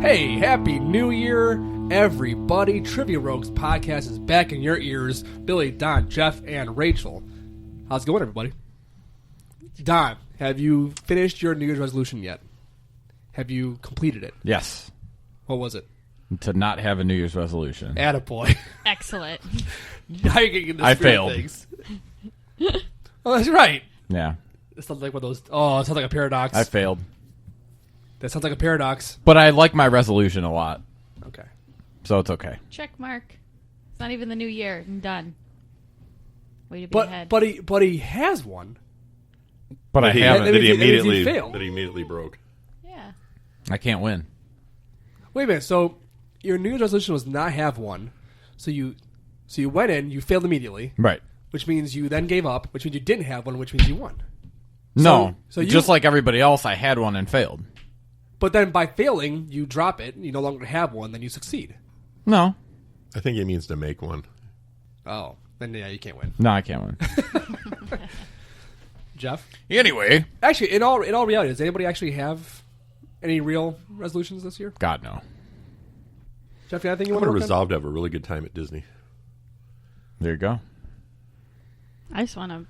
Hey, Happy New Year, everybody. Trivia Rogues podcast is back in your ears. Billy, Don, Jeff, and Rachel. How's it going, everybody? Don, have you finished your New Year's resolution yet? Have you completed it? Yes. What was it? To not have a New Year's resolution. Attaboy. Excellent. Now you're getting into I spirit failed. things. Oh, that's right. Yeah. It sounds like one of those. Oh, it sounds like a paradox. I failed. That sounds like a paradox. But I like my resolution a lot. Okay. So it's okay. Check mark. It's not even the new year. I'm done. Way to be But ahead. but he has one. But I That haven't. means he failed. That he immediately broke. Yeah. I can't win. Wait a minute. So your New Year's resolution was not have one. So you went in. You failed immediately, Right. which means you then gave up, which means you didn't have one, which means you won. No. so you- just like everybody else, I had one and failed. But then by failing, you drop it. You no longer have one. Then you succeed. No. I think he means to make one. Oh, then yeah, you can't win. No, I can't win. Jeff. Anyway. Actually, in all reality, does anybody actually have any real resolutions this year? God, no. Jeff, anything you I'm want to going to resolve to have a really good time at Disney. There you go. I just want to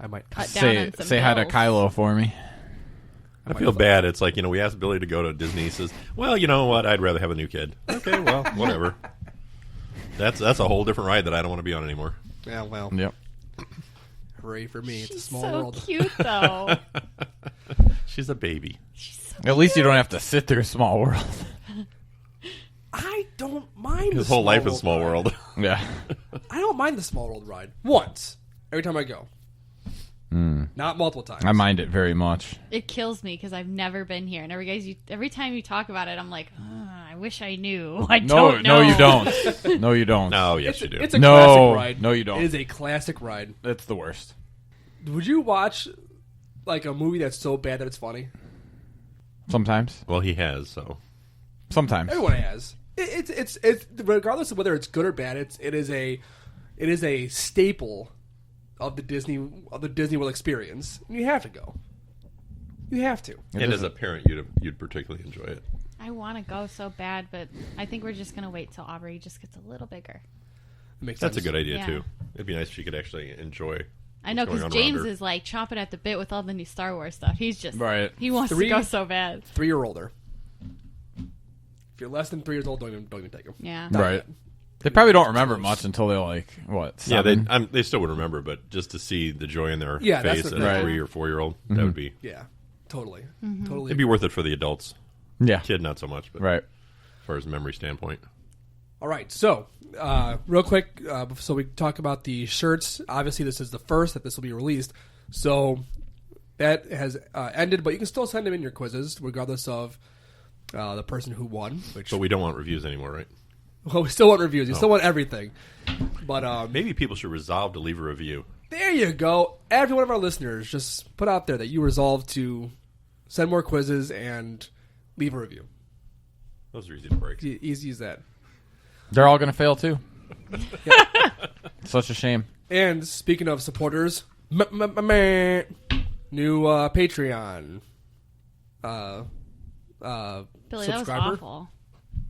I might. cut down on some Say hi to bills. Kylo for me. I feel bad. It's like, we asked Billy to go to Disney. He says, well, you know what? I'd rather have a new kid. Okay, well, whatever. That's a whole different ride that I don't want to be on anymore. Yeah, well, Yep. hooray for me. It's a She's small so world. cute, though. She's a baby. At least you don't have to sit through Small World. I don't mind His the whole life Small is Small World. Yeah. I don't mind the Small World ride. Once. Every time I go. Not multiple times. I mind it very much. It kills me because I've never been here, and every time you talk about it, I'm like, I wish I knew. I don't know. No, you don't. No, you don't. No, yes, you do. It's a No. classic ride. No, you don't. It is a classic ride. It's the worst. Would you watch like a movie that's so bad that it's funny? Sometimes. Well, he has, so. Sometimes. Everyone has. It's regardless of whether it's good or bad. It is a staple of the Disney World experience. You have to go. You have to. And as a parent, you'd particularly enjoy it. I want to go so bad, but I think we're just going to wait till Aubrey just gets a little bigger. Makes That's sense. a good idea, Yeah. too. It'd be nice if you could actually enjoy. I know, what's because going on around James her. is like chomping at the bit with all the new Star Wars stuff. He's just, Right. he wants to go so bad. 3 or older. If you're less than 3 years old, don't even take them. Yeah. Right. They probably don't remember much until they're like, what, Yeah, 7? they still would remember, but just to see the joy in their Yeah, that's face the at thing. a 3 or 4-year-old, that would be. Yeah, totally, Mm-hmm. totally. It'd be worth it for the adults. Yeah. Kid, not so much, but Right. as far as memory standpoint. All right, so real quick, so we talk about the shirts. Obviously, this is the first that this will be released, so that has ended. But you can still send them in your quizzes, regardless of the person who won. Which, But we don't want reviews anymore, right? well, we still want reviews. We still want everything. But Maybe people should resolve to leave a review. there you go. Every one of our listeners, just put out there that you resolve to send more quizzes and leave a review. Those are easy to break. Easy as that. They're all going to fail, too. Such a shame. And speaking of supporters, new Patreon Billy, that was subscriber. awful.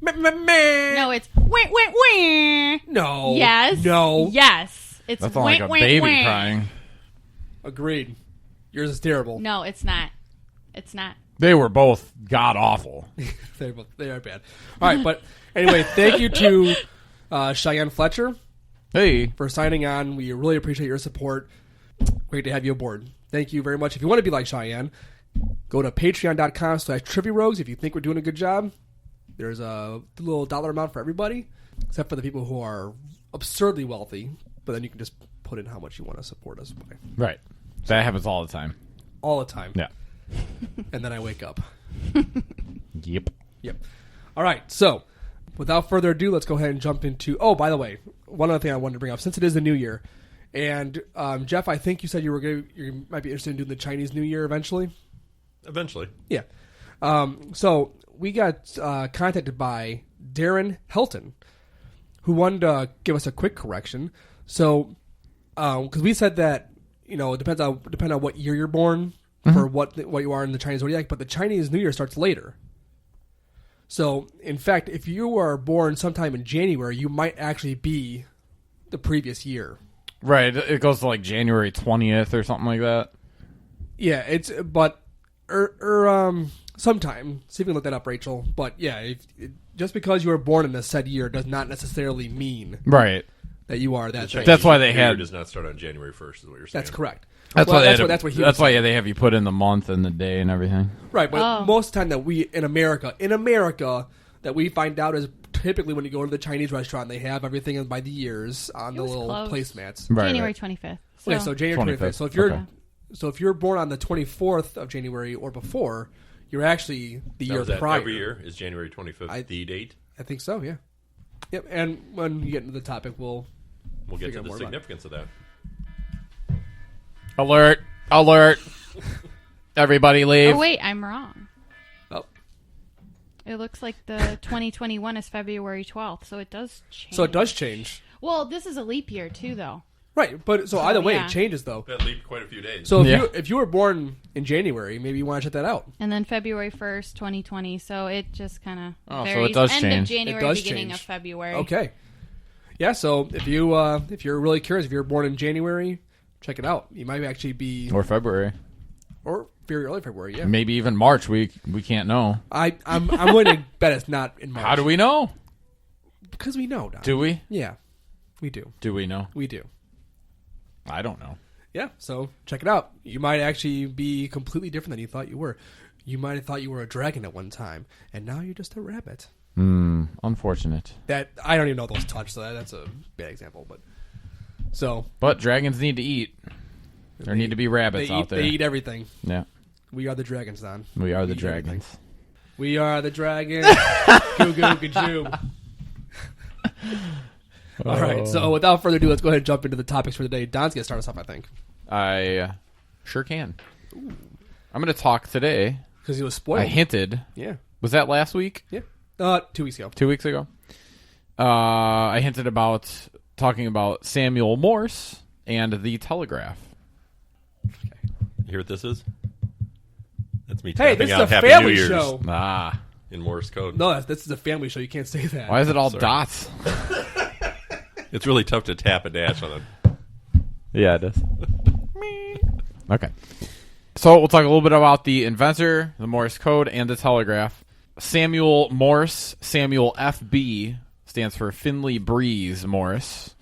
No, No, it's wah. no, Yes. no. Yes. It's That's not like a baby crying. Agreed. Yours is terrible. No, it's not. It's not. They were both god-awful. They are bad. All right, but anyway, thank you to Cheyenne Fletcher Hey. for signing on. We really appreciate your support. Great to have you aboard. Thank you very much. If you want to be like Cheyenne, go to patreon.com/TriviaRogues. If you think we're doing a good job, there's a little dollar amount for everybody, except for the people who are absurdly wealthy. But then you can just put in how much you want to support us by. Right. That happens all the time. All the time. Yeah. And then I wake up. Yep. Yep. All right. So, without further ado, let's go ahead and jump into. Oh, by the way, one other thing I wanted to bring up, since it is the new year, and Jeff, I think you said you might be interested in doing the Chinese New Year eventually. Eventually. Yeah. So we got contacted by Darren Helton, who wanted to give us a quick correction. So, because we said that it depends on what year you're born for what you are in the Chinese zodiac, but the Chinese New Year starts later. So, in fact, if you are born sometime in January, you might actually be the previous year. Right. It goes to like January 20th or something like that. Yeah, sometime. See if you can look that up, Rachel. But yeah, just because you were born in a said year does not necessarily mean Right. that you are that. That's why they New Year had. does not start on January 1st, is what you're saying. That's correct. That's Well, why. that's what he was That's why saying. they have you put in the month and the day and everything. Right, but Oh. most of the time that we in America, that we find out is typically when you go to the Chinese restaurant, they have everything by the years on It the was little close. placemats. Right. January 25th. Okay, so January 25th. So if you're Okay. if you're born on the 24th of January or before, you're actually the Now, year is that prior. every year? Is January 25th the date? I think so. Yeah. Yep. And when you get into the topic, we'll We'll get figure to out the more about it. significance of that. Alert! Alert! Everybody leave. Oh, wait, I'm wrong. Oh. It looks like the 2021 is February 12th, so it does change. So it does change. Well, this is a leap year, too, though. Right, but so either way, yeah. it changes though. That leaped quite a few days. So Yeah. if you were born in January, maybe you want to check that out. And then February 1st, 2020, so it just kind of Oh, so varies. it does End change. of January, It does beginning change. of February. Okay. Yeah. So if you're really curious, if you're born in January, check it out. You might actually be Or February. or very early February. Yeah. Maybe even March. We can't know. I'm willing to bet it's not in March. How do we know? Because we know. Don. Do we? Yeah, we do. Do we know? We do. I don't know. Yeah. So check it out. You might actually be completely different than you thought you were. You might have thought you were a dragon at one time, and now you're just a rabbit. Unfortunate. That I don't even know those touch, so that's a bad example. But so But dragons need to eat. There need to be rabbits out there. They eat everything. Yeah. We are the dragons, Don. We are the eat dragons. We are the dragons. Goo goo gajoo. All right. So without further ado, let's go ahead and jump into the topics for the day. Don's gonna start us off, I think, I sure can. I'm going to talk today. because he was spoiled. I hinted. Yeah. Was that last week? Yeah. 2 weeks ago. 2 weeks ago? I hinted about talking about Samuel Morse and the telegraph. You hear what this is? That's me Hey, tapping this is out a Happy family New Year's show. Ah. in Morse code. No, this is a family show. You can't say that. Why is it all Sorry. dots? It's really tough to tap a dash on it. Yeah, it is. Okay. So we'll talk a little bit about the inventor, the Morse code, and the telegraph. Samuel Morse, Samuel F.B., stands for Finley Breeze Morse.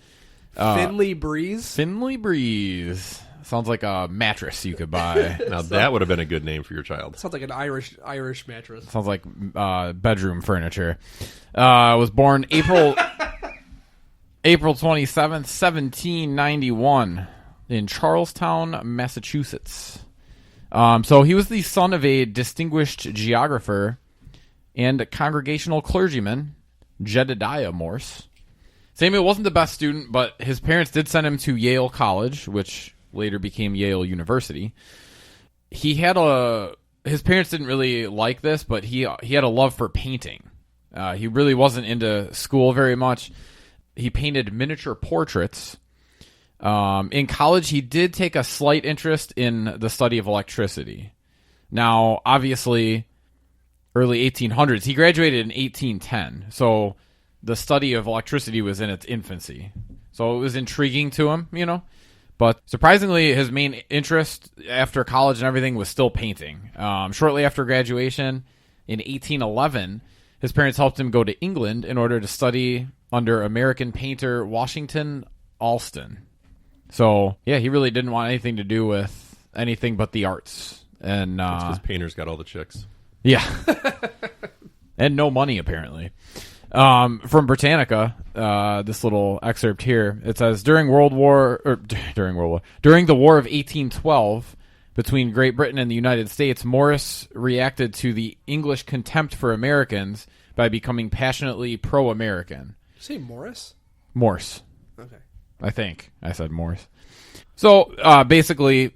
Finley Breeze. Finley Breeze. Sounds like a mattress you could buy. Now, that would have been a good name for your child. Sounds like an Irish mattress. Sounds like bedroom furniture. Was born April 27th, 1791 in Charlestown, Massachusetts. So he was the son of a distinguished geographer and a congregational clergyman, Jedediah Morse. Samuel wasn't the best student, but his parents did send him to Yale College, which later became Yale University. His parents didn't really like this, but he had a love for painting. He really wasn't into school very much. He painted miniature portraits. In college, he did take a slight interest in the study of electricity. Now, obviously, early 1800s, he graduated in 1810, so the study of electricity was in its infancy. So it was intriguing to him, you know. But surprisingly, his main interest after college and everything was still painting. Shortly after graduation in 1811, his parents helped him go to England in order to study under American painter Washington Allston. So, yeah, he really didn't want anything to do with anything but the arts. And Because painters got all the chicks. yeah. And no money, apparently. From Britannica, this little excerpt here, it says, during the War of 1812, between Great Britain and the United States, Morris reacted to the English contempt for Americans by becoming passionately pro-American. Did you say Morris? Morse. Okay. I think I said Morse. So basically,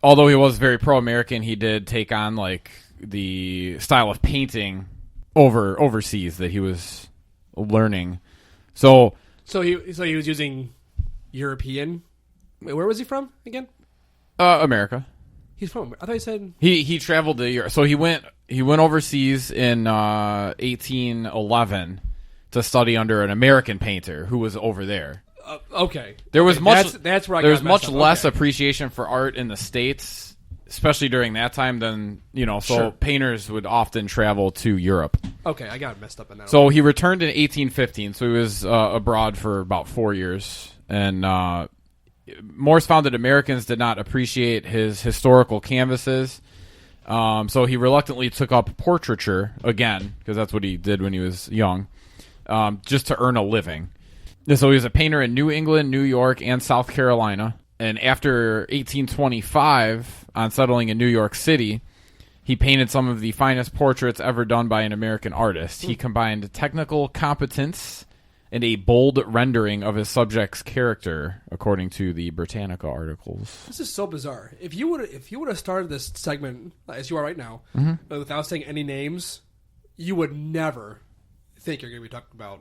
although he was very pro-American, he did take on like the style of painting overseas that he was learning. So he was using European. Wait, where was he from again? America. He's from. I thought he said. He traveled to Europe. So he he went overseas in 1811 to study under an American painter who was over there. Okay. There was much. That's where I there got was much messed up. less Okay. appreciation for art in the States, especially during that time. Than so Sure. painters would often travel to Europe. Okay, I got messed up in that. So he returned in 1815. So he was abroad for about 4 years, and Morse found that Americans did not appreciate his historical canvases. So he reluctantly took up portraiture again, because that's what he did when he was young, just to earn a living. And so he was a painter in New England, New York, and South Carolina. And after 1825, on settling in New York City, he painted some of the finest portraits ever done by an American artist. He combined technical competence and a bold rendering of his subject's character, according to the Britannica articles. This is so bizarre. If you would have started this segment as you are right now, without saying any names, you would never think you're going to be talking about.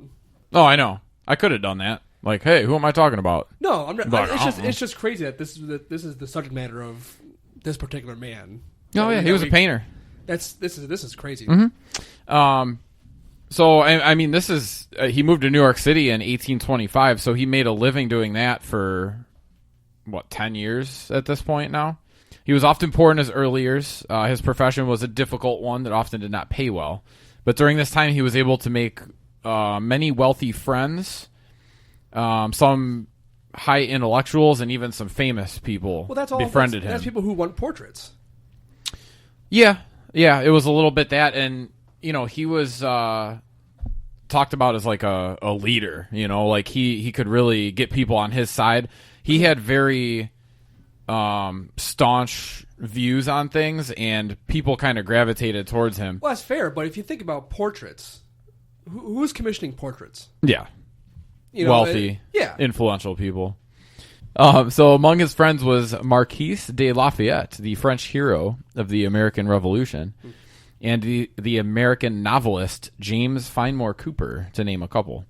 Oh, I know. I could have done that. Like, hey, who am I talking about? No, I'm not. But, It's just crazy that this is the subject matter of this particular man. Oh, yeah, he was a painter. This is crazy. So, I mean, this is... he moved to New York City in 1825, so he made a living doing that for, 10 years at this point now? He was often poor in his early years. His profession was a difficult one that often did not pay well. But during this time, he was able to make many wealthy friends, some high intellectuals, and even some famous people befriended him. That's people who want portraits. Yeah, it was a little bit that, and he was talked about as like a leader. Like he could really get people on his side. He had very staunch views on things, and people kind of gravitated towards him. Well, that's fair, but if you think about portraits, who's commissioning portraits? Yeah, wealthy, influential people. So among his friends was Marquis de Lafayette, the French hero of the American Revolution, and the American novelist James Fenimore Cooper, to name a couple.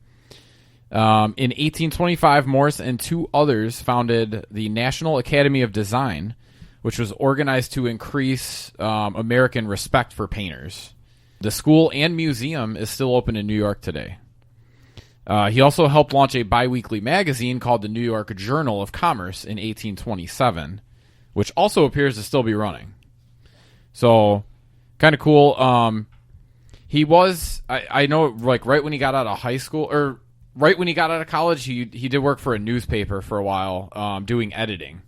In 1825, Morse and two others founded the National Academy of Design, which was organized to increase American respect for painters. The school and museum is still open in New York today. He also helped launch a biweekly magazine called the New York Journal of Commerce in 1827, which also appears to still be running. So, kind of cool. He was, I know, like right when he got out of high school, or right when he got out of college, he did work for a newspaper for a while, doing editing.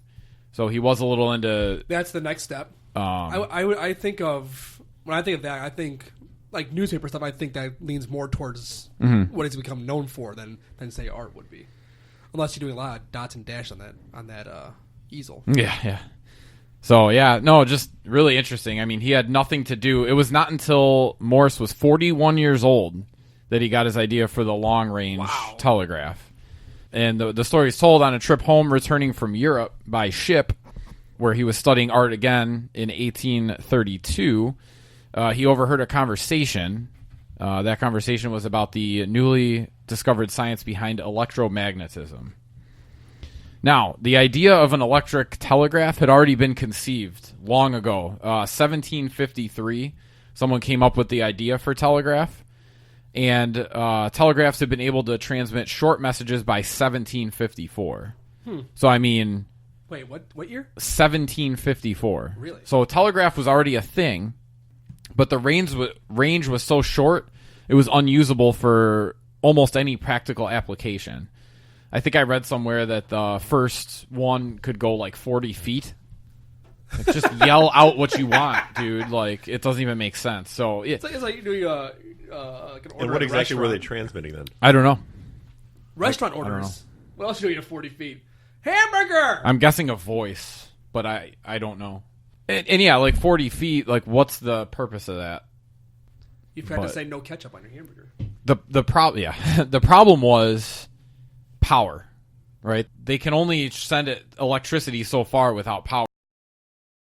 So he was a little into... That's the next step. I think of... When I think of that, I think... Like newspaper stuff, I think that leans more towards what it's become known for than say art would be, unless you're doing a lot of dots and dash on that easel. Yeah. So just really interesting. I mean, he had nothing to do. It was not until Morse was 41 years old that he got his idea for the long range telegraph. And the story is told on a trip home, returning from Europe by ship, where he was studying art again in 1832. He overheard a conversation. That conversation was about the newly discovered science behind electromagnetism. Now, the idea of an electric telegraph had already been conceived long ago. 1753, someone came up with the idea for telegraph. And telegraphs had been able to transmit short messages by 1754. So, I mean... Wait, what year? 1754. Really? So, telegraph was already a thing. But the range was so short, it was unusable for almost any practical application. I think I read somewhere that the first one could go like 40 feet. Like, just yell out what you want, dude. Like, it doesn't even make sense. So it's like you're doing like an order. And what at a exactly were they restaurant. transmitting then? I don't know. Restaurant I don't orders. know. What else are you doing at 40 feet? Hamburger! I'm guessing a voice, but I don't know. And yeah, like 40 feet, like what's the purpose of that? You tried to say no ketchup on your hamburger. The problem was power, right? They can only send electricity so far without power.